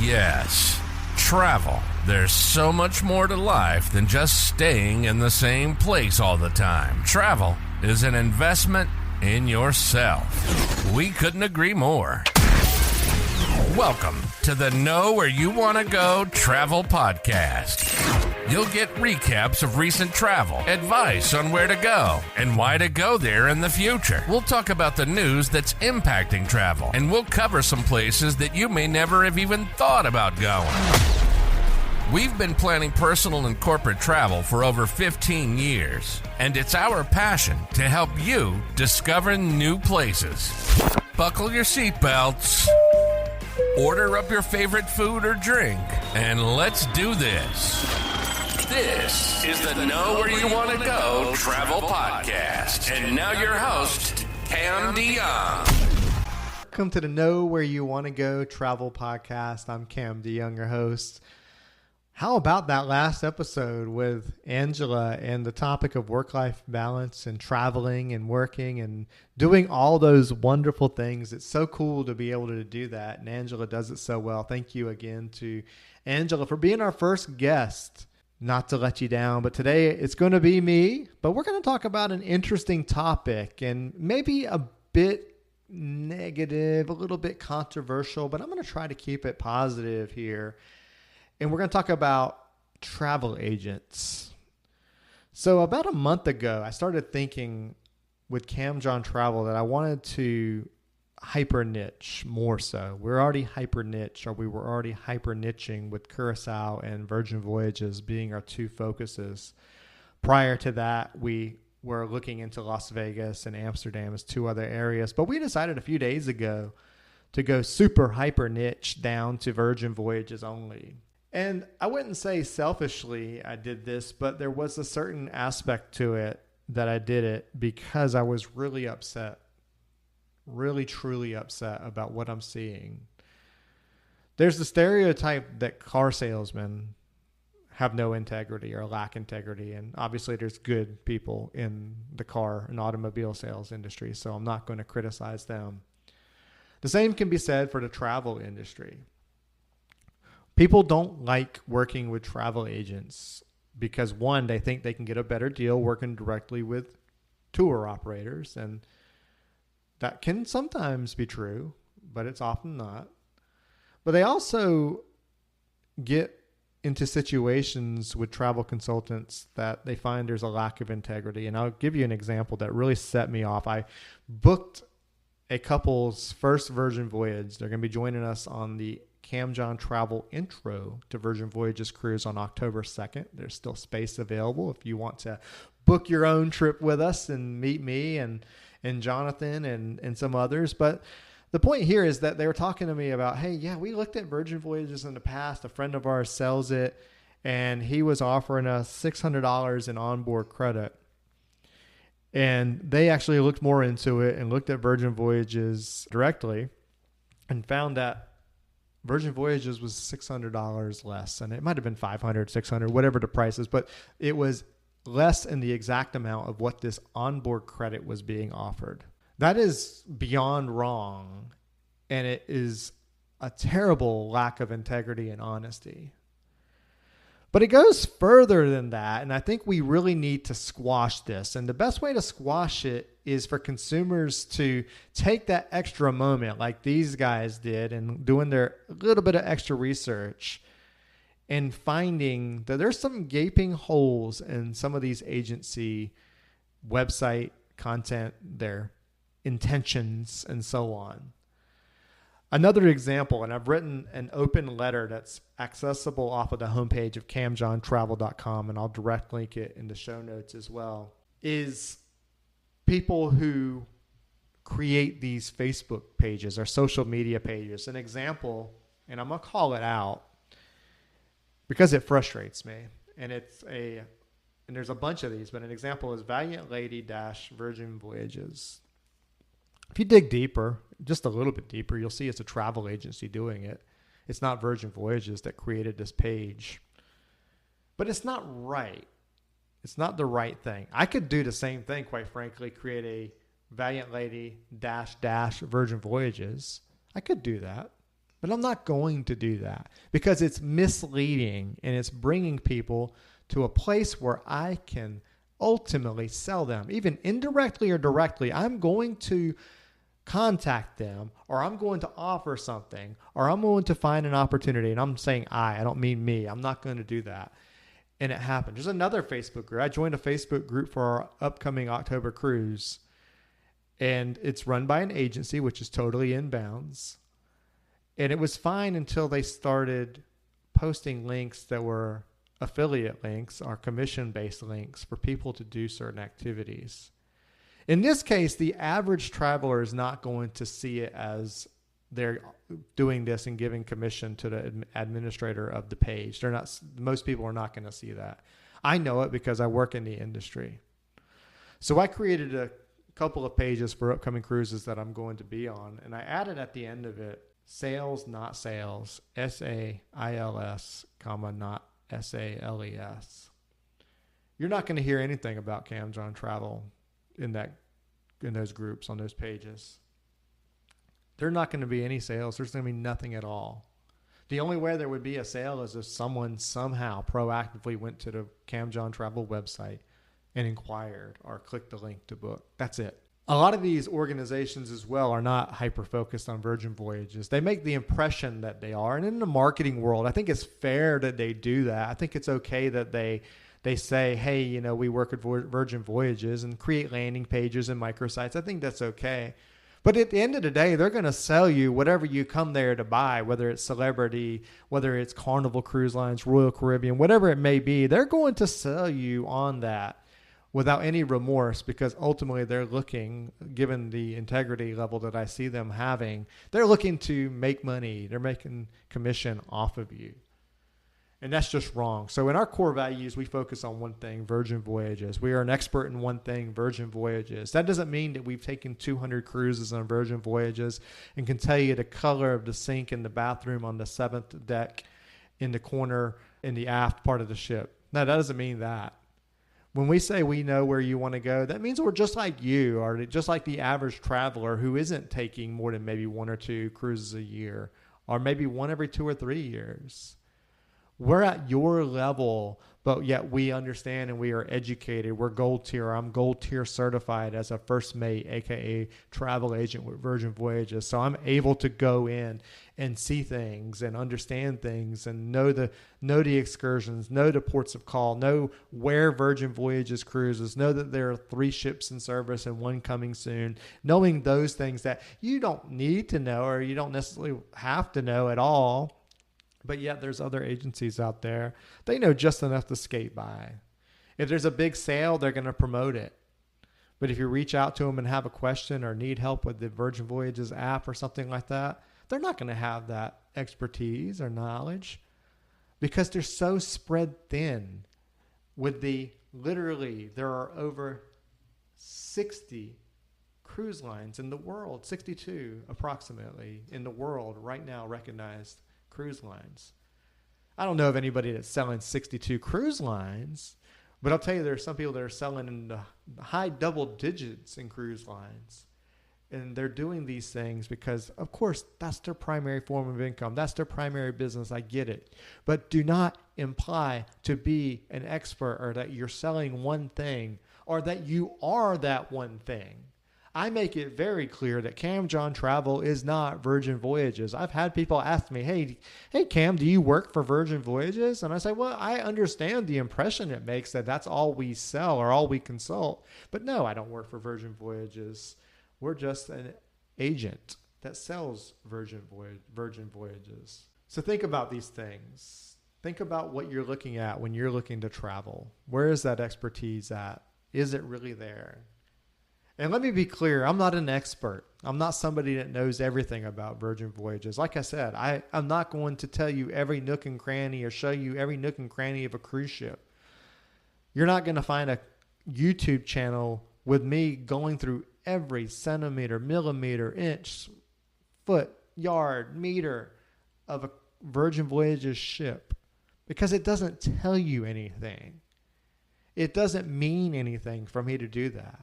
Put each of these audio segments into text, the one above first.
yes. Travel. There's so much more to life than just staying in the same place all the time. Travel is an investment in yourself. We couldn't agree more. Welcome to the Know Where You Want to Go Travel Podcast. You'll get recaps of recent travel, advice on where to go, and why to go there in the future. We'll talk about the news that's impacting travel, and we'll cover some places that you may never have even thought about going. We've been planning personal and corporate travel for over 15 years, and it's our passion to help you discover new places. Buckle your seatbelts, order up your favorite food or drink, and let's do this. This is the Know Where You Want to Go Travel Podcast. And now your host, CamJon. Welcome to the Know Where You Want to Go Travel Podcast. I'm CamJon, your host. How about that last episode with Angela and the topic of work-life balance and traveling and working and doing all those wonderful things? It's so cool to be able to do that, and Angela does it so well. Thank you again to Angela for being our first guest. Not to let you down, but today it's going to be me, but we're going to talk about an interesting topic and maybe a bit negative, a little bit controversial, but I'm going to try to keep it positive here. And we're going to talk about travel agents. So about a month ago, I started thinking with CamJon Travel that I wanted to hyper niche more so. We're already hyper niche, or we were already hyper niching with Curacao and Virgin Voyages being our two focuses. Prior to that, we were looking into Las Vegas and Amsterdam as two other areas, but we decided a few days ago to go super hyper niche down to Virgin Voyages only. And I wouldn't say selfishly I did this, but there was a certain aspect to it that I did it because I was really upset. Really, truly upset about what I'm seeing. There's the stereotype that car salesmen have no integrity or lack integrity. And obviously there's good people in the car and automobile sales industry, so I'm not going to criticize them. The same can be said for the travel industry. People don't like working with travel agents because, one, they think they can get a better deal working directly with tour operators, and that can sometimes be true, but it's often not. But they also get into situations with travel consultants that they find there's a lack of integrity. And I'll give you an example that really set me off. I booked a couple's first Virgin Voyage. They're going to be joining us on the CamJon Travel intro to Virgin Voyages cruise on October 2nd. There's still space available if you want to book your own trip with us and meet me and Jonathan and some others. But the point here is that they were talking to me about, hey, yeah, we looked at Virgin Voyages in the past. A friend of ours sells it, and he was offering us $600 in onboard credit. And they actually looked more into it and looked at Virgin Voyages directly and found that Virgin Voyages was $600 less. And it might have been $500, $600, whatever the price is, but it was less in the exact amount of what this onboard credit was being offered. That is beyond wrong, and it is a terrible lack of integrity and honesty. But it goes further than that, and I think we really need to squash this. And the best way to squash it is for consumers to take that extra moment like these guys did and doing their little bit of extra research and finding that there's some gaping holes in some of these agency website content, their intentions, and so on. Another example, and I've written an open letter that's accessible off of the homepage of camjontravel.com, and I'll direct link it in the show notes as well, is people who create these Facebook pages or social media pages. An example, and I'm going to call it out, because it frustrates me. And there's a bunch of these, but an example is Valiant Lady Virgin Voyages. If you dig deeper, just a little bit deeper, you'll see it's a travel agency doing it. It's not Virgin Voyages that created this page. But it's not right. It's not the right thing. I could do the same thing, quite frankly, create a Valiant Lady Virgin Voyages. I could do that. But I'm not going to do that because it's misleading and it's bringing people to a place where I can ultimately sell them, even indirectly or directly. I'm going to contact them, or I'm going to offer something, or I'm going to find an opportunity. And I'm saying I don't mean me. I'm not going to do that. And it happened. There's another Facebook group. I joined a Facebook group for our upcoming October cruise. And it's run by an agency, which is totally in bounds. And it was fine until they started posting links that were affiliate links or commission-based links for people to do certain activities. In this case, the average traveler is not going to see it as they're doing this and giving commission to the administrator of the page. Most people are not going to see that. I know it because I work in the industry. So I created a couple of pages for upcoming cruises that I'm going to be on, and I added at the end of it, sales, not sales, SAILS, not SALES. You're not going to hear anything about CamJon Travel in those groups, on those pages. There's not going to be any sales. There's going to be nothing at all. The only way there would be a sale is if someone somehow proactively went to the CamJon Travel website and inquired or clicked the link to book. That's it. A lot of these organizations as well are not hyper-focused on Virgin Voyages. They make the impression that they are. And in the marketing world, I think it's fair that they do that. I think it's okay that they say, hey, we work at Virgin Voyages and create landing pages and microsites. I think that's okay. But at the end of the day, they're going to sell you whatever you come there to buy, whether it's Celebrity, whether it's Carnival Cruise Lines, Royal Caribbean, whatever it may be. They're going to sell you on that without any remorse, because ultimately they're looking, given the integrity level that I see them having, they're looking to make money. They're making commission off of you. And that's just wrong. So in our core values, we focus on one thing, Virgin Voyages. We are an expert in one thing, Virgin Voyages. That doesn't mean that we've taken 200 cruises on Virgin Voyages and can tell you the color of the sink in the bathroom on the 7th deck in the corner in the aft part of the ship. No, that doesn't mean that. When we say we know where you want to go, that means we're just like you, or just like the average traveler who isn't taking more than maybe 1 or 2 cruises a year, or maybe one every 2 or 3 years. We're at your level, but yet we understand and we are educated. We're gold tier. I'm gold tier certified as a first mate, aka travel agent with Virgin Voyages. So I'm able to go in and see things and understand things and know the excursions, know the ports of call, know where Virgin Voyages cruises, know that there are 3 ships in service and 1 coming soon. Knowing those things that you don't need to know, or you don't necessarily have to know at all. But yet there's other agencies out there. They know just enough to skate by. If there's a big sale, they're going to promote it. But if you reach out to them and have a question or need help with the Virgin Voyages app or something like that, they're not going to have that expertise or knowledge, because they're so spread thin with literally there are over 60 cruise lines in the world, 62 approximately in the world right now recognized cruise lines. I don't know of anybody that's selling 62 cruise lines, but I'll tell you there's some people that are selling in the high double digits in cruise lines. And they're doing these things because, of course, that's their primary form of income. That's their primary business. I get it. But do not imply to be an expert or that you're selling one thing or that you are that one thing. I make it very clear that CamJon Travel is not Virgin Voyages. I've had people ask me, hey, Cam, do you work for Virgin Voyages? And I say, well, I understand the impression it makes that that's all we sell or all we consult. But no, I don't work for Virgin Voyages. We're just an agent that sells Virgin Voyages. So think about these things. Think about what you're looking at when you're looking to travel. Where is that expertise at? Is it really there? And let me be clear, I'm not an expert. I'm not somebody that knows everything about Virgin Voyages. Like I said, I'm not going to tell you every nook and cranny or show you every nook and cranny of a cruise ship. You're not going to find a YouTube channel with me going through every centimeter, millimeter, inch, foot, yard, meter of a Virgin Voyages ship, because it doesn't tell you anything. It doesn't mean anything for me to do that.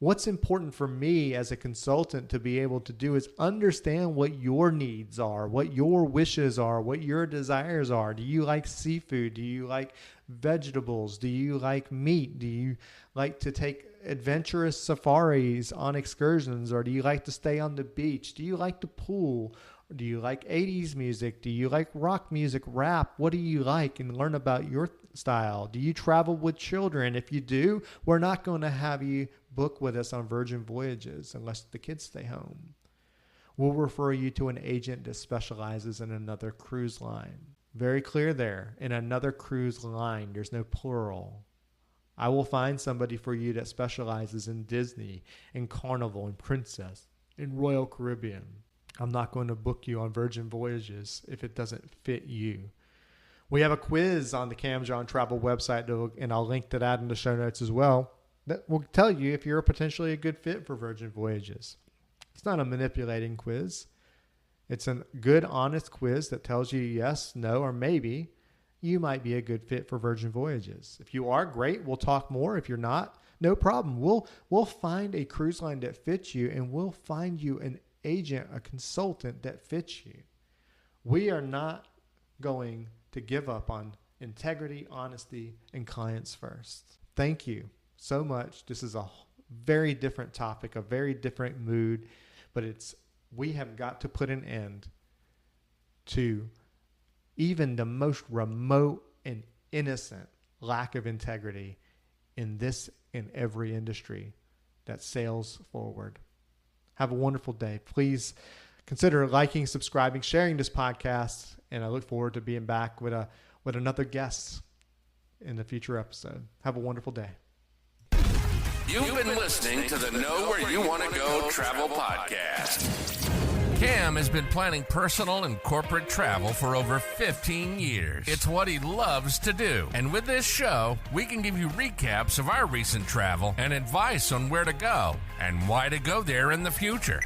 What's important for me as a consultant to be able to do is understand what your needs are, what your wishes are, what your desires are. Do you like seafood? Do you like vegetables? Do you like meat? Do you like to take adventurous safaris on excursions, or do you like to stay on the beach? Do you like to pool? Do you like 80s music? Do you like rock music, rap? What do you like? And learn about your style. Do you travel with children? If you do, we're not going to have you book with us on Virgin Voyages unless the kids stay home. We'll refer you to an agent that specializes in another cruise line. Very clear there. In another cruise line, there's no plural. I will find somebody for you that specializes in Disney, in Carnival, in Princess, in Royal Caribbean. I'm not going to book you on Virgin Voyages if it doesn't fit you. We have a quiz on the CamJon Travel website, and I'll link to that in the show notes as well, that will tell you if you're potentially a good fit for Virgin Voyages. It's not a manipulating quiz. It's a good, honest quiz that tells you yes, no, or maybe you might be a good fit for Virgin Voyages. If you are, great. We'll talk more. If you're not, no problem. We'll find a cruise line that fits you, and we'll find you an agent, a consultant that fits you. We are not going to give up on integrity, honesty, and clients first. Thank you so much. This is a very different topic, a very different mood, but we have got to put an end to even the most remote and innocent lack of integrity in every industry that sails forward. Have a wonderful day. Please consider liking, subscribing, sharing this podcast, and I look forward to being back with another guest in the future episode. Have a wonderful day. You've been listening to the Know Where You Want to Go Travel Podcast. Cam has been planning personal and corporate travel for over 15 years. It's what he loves to do. And with this show, we can give you recaps of our recent travel and advice on where to go and why to go there in the future.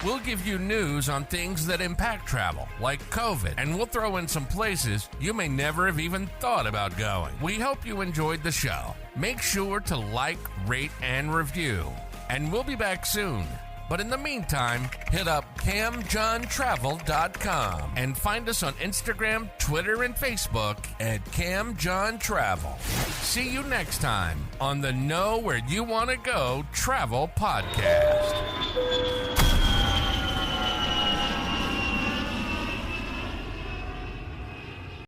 We'll give you news on things that impact travel, like COVID, and we'll throw in some places you may never have even thought about going. We hope you enjoyed the show. Make sure to like, rate, and review. And we'll be back soon. But in the meantime, hit up CamJonTravel.com and find us on Instagram, Twitter, and Facebook at CamJon Travel. See you next time on the Know Where You Want to Go Travel Podcast.